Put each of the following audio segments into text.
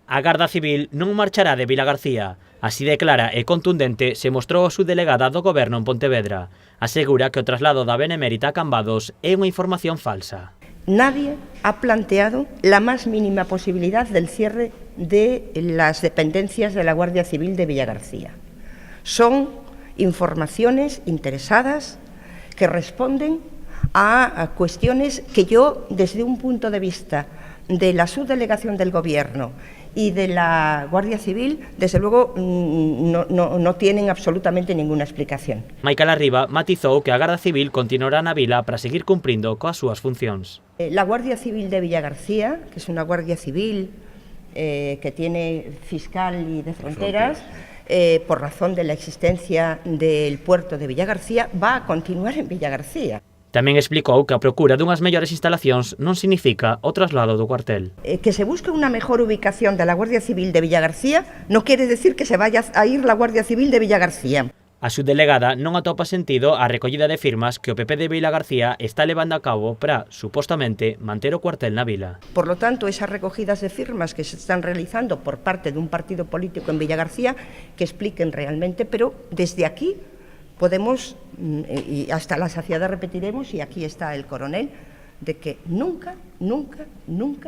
A Garda Civil non marchará de Vilagarcía. Así de clara e contundente se mostrou a subdelegada do Goberno en Pontevedra. Asegura que o traslado da Benemérita a Cambados é unha información falsa. Nadie ha planteado la más mínima posibilidad del cierre de las dependencias de la Guardia Civil de Villagarcía. Son informaciones interesadas que responden a cuestiones que yo, desde un punto de vista de la subdelegación del Gobierno y de la Guardia Civil, desde luego no tienen absolutamente ninguna explicación. Maica Larriba matizou que a Garda Civil continuará na vila para seguir cumprindo coas súas funcións. La Guardia Civil de Villagarcía, que es una Guardia Civil que tiene fiscal y de fronteras, por razón de la existencia del puerto de Villagarcía, va a continuar en Villagarcía. Tamén explicou que a procura dunhas mellores instalacións non significa o traslado do cuartel. Que se busque unha mejor ubicación de la Guardia Civil de Villagarcía non quere decir que se vaya a ir la Guardia Civil de Villagarcía. A subdelegada non atopa sentido a recollida de firmas que o PP de Vilagarcía está levando a cabo para, supostamente, manter o cuartel na vila. Por lo tanto, esas recogidas de firmas que se están realizando por parte de un partido político en Villagarcía, que expliquen realmente, pero desde aquí podemos, y hasta la saciedad repetiremos, y aquí está el coronel, de que nunca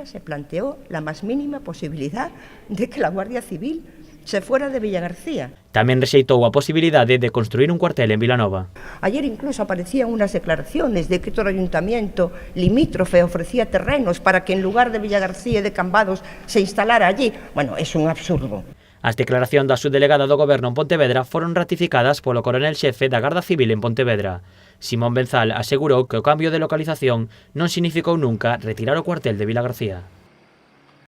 se planteó la más mínima posibilidad de que la Guardia Civil se fuera de Villagarcía. Tamén rexeitou a posibilidade de construir un cuartel en Vilanova. Ayer incluso aparecían unas declaraciones de que todo ayuntamiento limítrofe ofrecía terrenos para que en lugar de Villagarcía y de Cambados se instalara allí. Bueno, es un absurdo. As declaracións da subdelegada do Goberno en Pontevedra foron ratificadas polo coronel xefe da Garda Civil en Pontevedra. Simón Benzal asegurou que o cambio de localización non significou nunca retirar o cuartel de Vilagarcía.